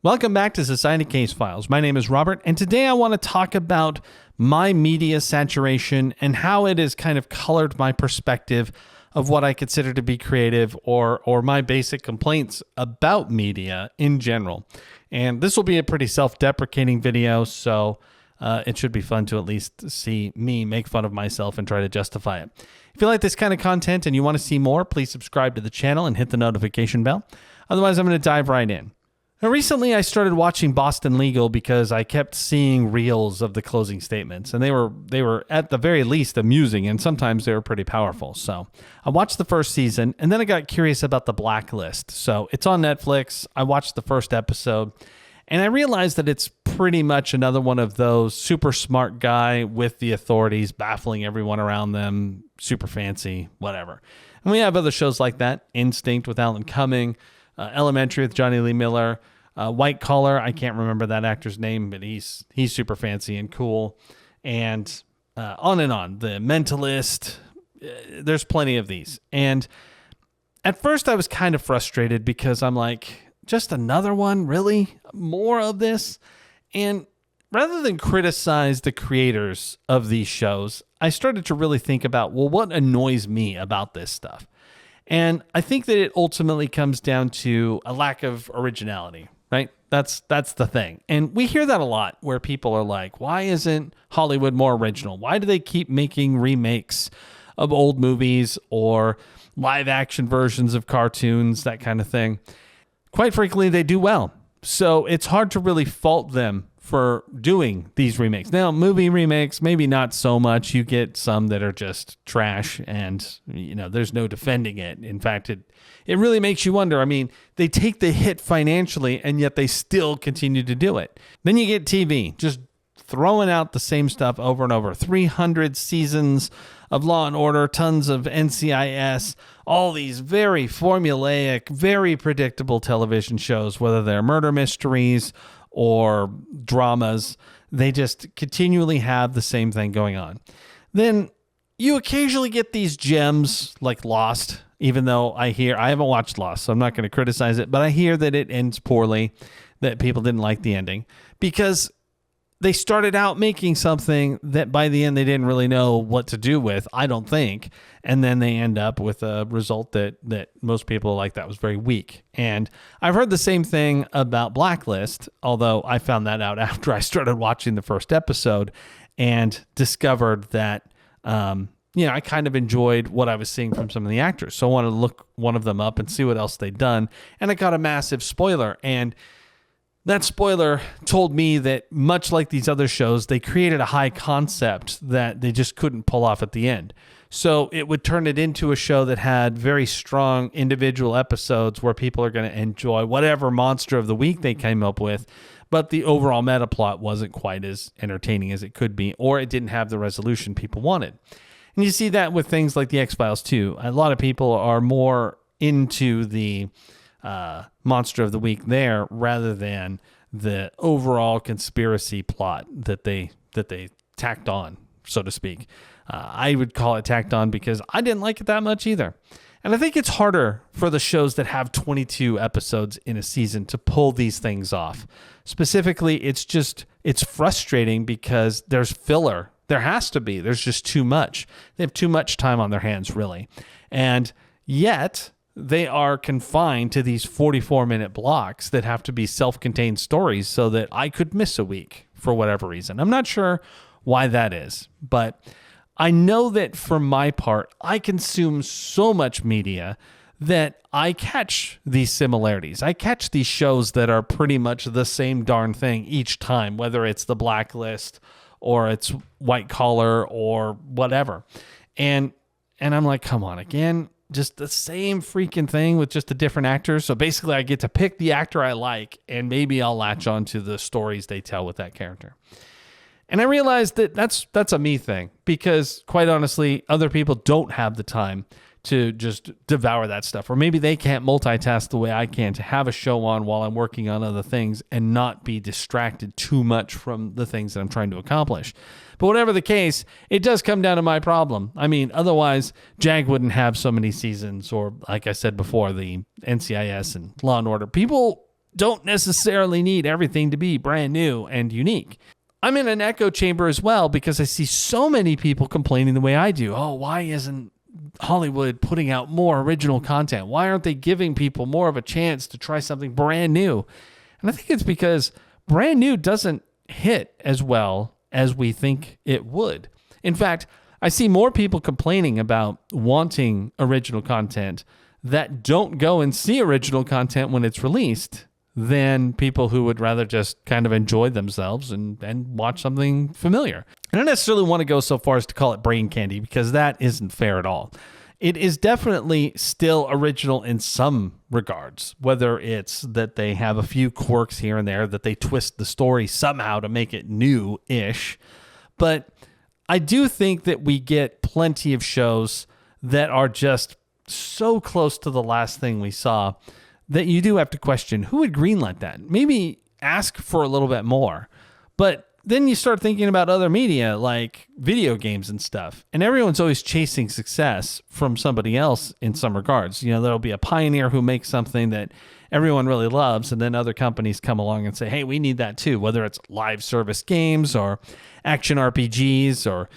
Welcome back to Society Case Files. My name is Robert, and today I want to talk about my media saturation and how it has kind of colored my perspective of what I consider to be creative or my basic complaints about media in general. And this will be a pretty self-deprecating video, so it should be fun to at least see me make fun of myself and try to justify it. If you like this kind of content and you want to see more, please subscribe to the channel and hit the notification bell. Otherwise, I'm going to dive right in. Now, recently, I started watching Boston Legal because I kept seeing reels of the closing statements, and they were at the very least amusing, and sometimes they were pretty powerful. So I watched the first season, and then I got curious about The Blacklist. So it's on Netflix. I watched the first episode, and I realized that it's pretty much another one of those super smart guy with the authorities baffling everyone around them, super fancy, whatever. And we have other shows like that, Instinct with Alan Cumming, Elementary with Johnny Lee Miller, White Collar, I can't remember that actor's name, but he's super fancy and cool, and on and on. The Mentalist, there's plenty of these. And at first I was kind of frustrated because I'm like, just another one? Really? More of this? And rather than criticize the creators of these shows, I started to really think about, well, what annoys me about this stuff? And I think that it ultimately comes down to a lack of originality, right? That's the thing. And we hear that a lot where people are like, why isn't Hollywood more original? Why do they keep making remakes of old movies or live action versions of cartoons, that kind of thing? Quite frankly, they do well. So it's hard to really fault them for doing these remakes. Now, movie remakes, maybe not so much. You get some that are just trash and, there's no defending it. In fact, it really makes you wonder. I mean, they take the hit financially and yet they still continue to do it. Then you get TV, just throwing out the same stuff over and over. 300 seasons of Law and Order, tons of NCIS, all these very formulaic, very predictable television shows, whether they're murder mysteries or dramas. They just continually have the same thing going on. Then you occasionally get these gems like Lost, even though I haven't watched Lost, so I'm not going to criticize it, but I hear that it ends poorly, that people didn't like the ending, because they started out making something that by the end they didn't really know what to do with, I don't think. And then they end up with a result that most people like that was very weak. And I've heard the same thing about Blacklist, although I found that out after I started watching the first episode and discovered that, I kind of enjoyed what I was seeing from some of the actors. So I wanted to look one of them up and see what else they'd done. And I got a massive spoiler. And that spoiler told me that much like these other shows, they created a high concept that they just couldn't pull off at the end. So it would turn it into a show that had very strong individual episodes where people are going to enjoy whatever monster of the week they came up with, but the overall meta plot wasn't quite as entertaining as it could be, or it didn't have the resolution people wanted. And you see that with things like the X-Files too. A lot of people are more into the monster of the week there rather than the overall conspiracy plot that they tacked on, so to speak. I would call it tacked on because I didn't like it that much either. And I think it's harder for the shows that have 22 episodes in a season to pull these things off. Specifically, it's frustrating because there's filler. There has to be. There's just too much. They have too much time on their hands, really. And yet they are confined to these 44-minute blocks that have to be self-contained stories so that I could miss a week for whatever reason. I'm not sure why that is, but I know that for my part, I consume so much media that I catch these similarities. I catch these shows that are pretty much the same darn thing each time, whether it's The Blacklist or it's White Collar or whatever. And I'm like, come on, again? Just the same freaking thing with just a different actor. So basically I get to pick the actor I like and maybe I'll latch on to the stories they tell with that character. And I realized that that's a me thing because quite honestly, other people don't have the time to just devour that stuff. Or maybe they can't multitask the way I can to have a show on while I'm working on other things and not be distracted too much from the things that I'm trying to accomplish. But whatever the case, it does come down to my problem. I mean, otherwise, JAG wouldn't have so many seasons, or like I said before, the NCIS and Law and Order. People don't necessarily need everything to be brand new and unique. I'm in an echo chamber as well because I see so many people complaining the way I do. Oh, why isn't Hollywood putting out more original content? Why aren't they giving people more of a chance to try something brand new? And I think it's because brand new doesn't hit as well as we think it would. In fact, I see more people complaining about wanting original content that don't go and see original content when it's released than people who would rather just kind of enjoy themselves and watch something familiar. I don't necessarily want to go so far as to call it brain candy because that isn't fair at all. It is definitely still original in some regards, whether it's that they have a few quirks here and there, that they twist the story somehow to make it new-ish. But I do think that we get plenty of shows that are just so close to the last thing we saw that you do have to question who would greenlight that. Maybe ask for a little bit more. But then you start thinking about other media like video games and stuff. And everyone's always chasing success from somebody else in some regards. You know, there'll be a pioneer who makes something that everyone really loves, and then other companies come along and say, hey, we need that too, whether it's live service games or action RPGs or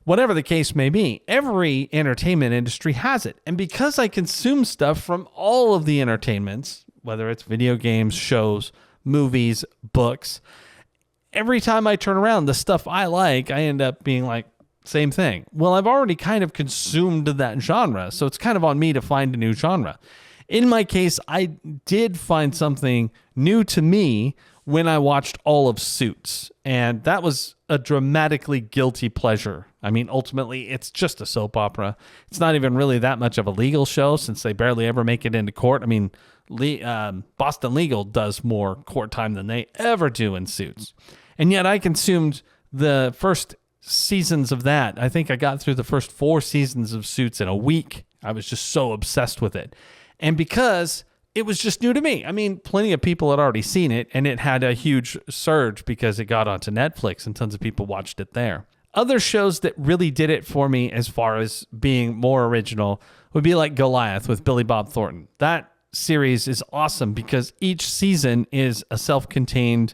whatever the case may be. Every entertainment industry has it. And because I consume stuff from all of the entertainments, whether it's video games, shows, movies, books, every time I turn around, the stuff I like, I end up being like, same thing. Well, I've already kind of consumed that genre, so it's kind of on me to find a new genre. In my case, I did find something new to me when I watched all of Suits, and that was a dramatically guilty pleasure. I mean, ultimately, it's just a soap opera. It's not even really that much of a legal show since they barely ever make it into court. I mean, Boston Legal does more court time than they ever do in Suits. And yet I consumed the first seasons of that. I think I got through the first 4 seasons of Suits in a week. I was just so obsessed with it. And because it was just new to me. I mean, plenty of people had already seen it, and it had a huge surge because it got onto Netflix and tons of people watched it there. Other shows that really did it for me as far as being more original would be like Goliath with Billy Bob Thornton. That series is awesome because each season is a self-contained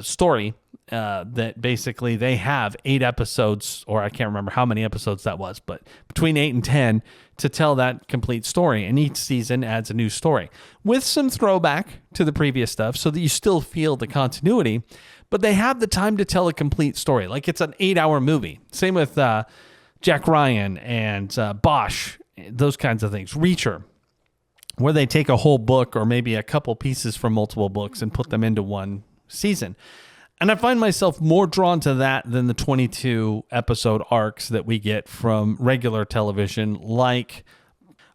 story that basically they have 8 episodes, or I can't remember how many episodes that was, but between 8 and 10 to tell that complete story. And each season adds a new story with some throwback to the previous stuff so that you still feel the continuity, but they have the time to tell a complete story. Like it's an 8-hour movie. Same with Jack Ryan and Bosch, those kinds of things. Reacher, where they take a whole book or maybe a couple pieces from multiple books and put them into one season. And I find myself more drawn to that than the 22 episode arcs that we get from regular television, like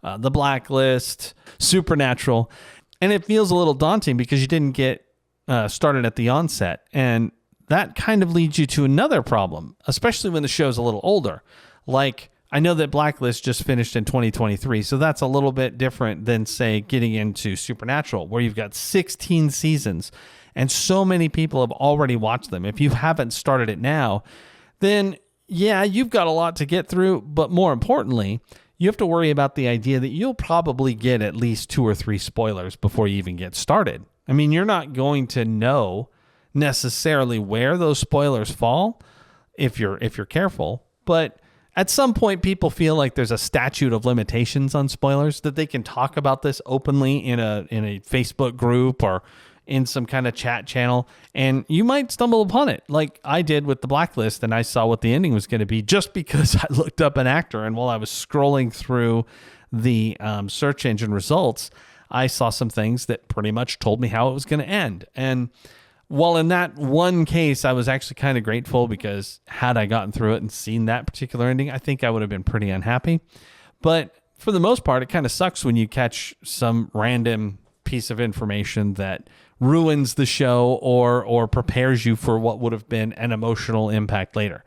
The Blacklist, Supernatural. And it feels a little daunting because you didn't get started at the onset. And that kind of leads you to another problem, especially when the show's a little older. Like, I know that Blacklist just finished in 2023, so that's a little bit different than, say, getting into Supernatural, where you've got 16 seasons. And so many people have already watched them. If you haven't started it now, then yeah, you've got a lot to get through. But more importantly, you have to worry about the idea that you'll probably get at least 2 or 3 spoilers before you even get started. I mean, you're not going to know necessarily where those spoilers fall if you're careful. But at some point, people feel like there's a statute of limitations on spoilers, that they can talk about this openly in a Facebook group or in some kind of chat channel, and you might stumble upon it like I did with The Blacklist, and I saw what the ending was going to be just because I looked up an actor, and while I was scrolling through the search engine results, I saw some things that pretty much told me how it was going to end. And while in that one case, I was actually kind of grateful because had I gotten through it and seen that particular ending, I think I would have been pretty unhappy. But for the most part, it kind of sucks when you catch some random piece of information that ruins the show or prepares you for what would have been an emotional impact later.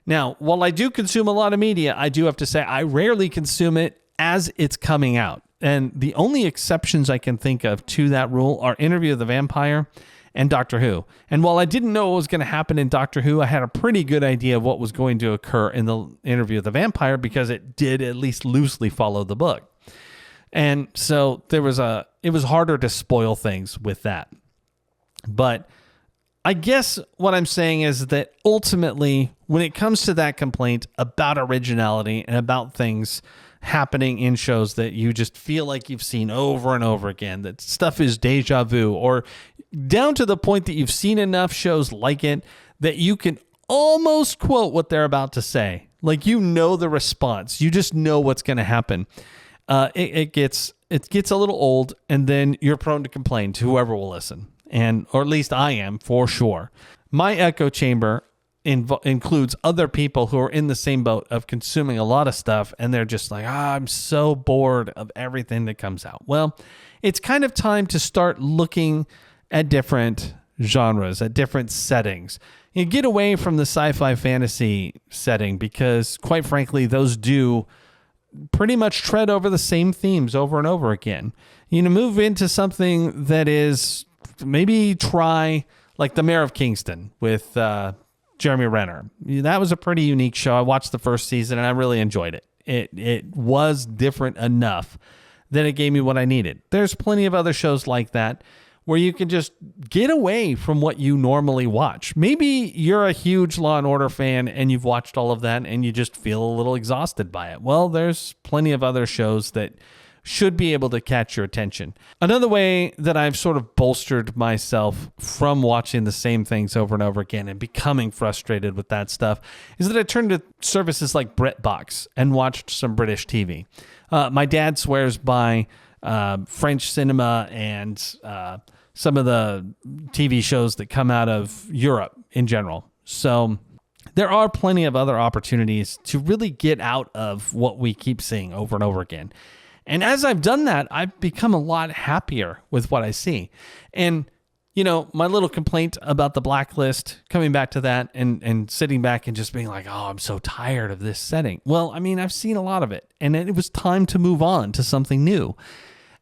Now, while I do consume a lot of media, I do have to say I rarely consume it as it's coming out. And the only exceptions I can think of to that rule are Interview with the Vampire and Doctor Who. And while I didn't know what was going to happen in Doctor Who, I had a pretty good idea of what was going to occur in the Interview with the Vampire because it did at least loosely follow the book. And so it was harder to spoil things with that. But I guess what I'm saying is that ultimately, when it comes to that complaint about originality and about things happening in shows that you just feel like you've seen over and over again, that stuff is deja vu, or down to the point that you've seen enough shows like it that you can almost quote what they're about to say. Like, you know the response. You just know what's going to happen. It gets a little old, and then you're prone to complain to whoever will listen. Or at least I am, for sure. My echo chamber includes other people who are in the same boat of consuming a lot of stuff, and they're just like, I'm so bored of everything that comes out. Well, it's kind of time to start looking at different genres, at different settings. You get away from the sci-fi fantasy setting because, quite frankly, those do pretty much tread over the same themes over and over again. Move into something that is, maybe try like The Mayor of Kingston with Jeremy Renner. That was a pretty unique show. I watched the first season and I really enjoyed it. It was different enough that it gave me what I needed. There's plenty of other shows like that where you can just get away from what you normally watch. Maybe you're a huge Law & Order fan and you've watched all of that and you just feel a little exhausted by it. Well, there's plenty of other shows that should be able to catch your attention. Another way that I've sort of bolstered myself from watching the same things over and over again and becoming frustrated with that stuff is that I turned to services like BritBox and watched some British TV. My dad swears by French cinema and some of the TV shows that come out of Europe in general. So there are plenty of other opportunities to really get out of what we keep seeing over and over again. And as I've done that, I've become a lot happier with what I see. And, my little complaint about the Blacklist, coming back to that and sitting back and just being like, oh, I'm so tired of this setting. Well, I've seen a lot of it, and it was time to move on to something new.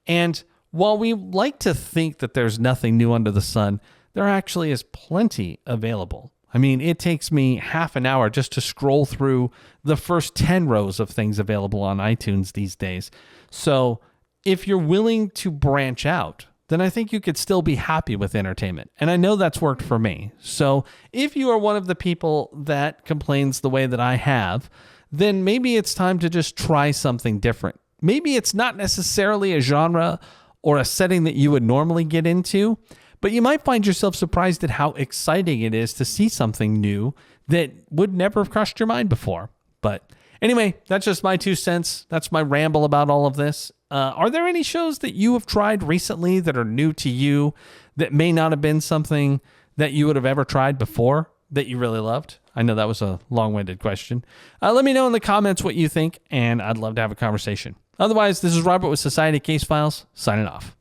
And while we like to think that there's nothing new under the sun, there actually is plenty available. It takes me half an hour just to scroll through the first 10 rows of things available on iTunes these days. So if you're willing to branch out, then I think you could still be happy with entertainment. And I know that's worked for me. So if you are one of the people that complains the way that I have, then maybe it's time to just try something different. Maybe it's not necessarily a genre or a setting that you would normally get into, but you might find yourself surprised at how exciting it is to see something new that would never have crossed your mind before. But anyway, that's just my 2 cents. That's my ramble about all of this. Are there any shows that you have tried recently that are new to you that may not have been something that you would have ever tried before that you really loved? I know that was a long-winded question. Let me know in the comments what you think, and I'd love to have a conversation. Otherwise, this is Robert with Society Case Files, signing off.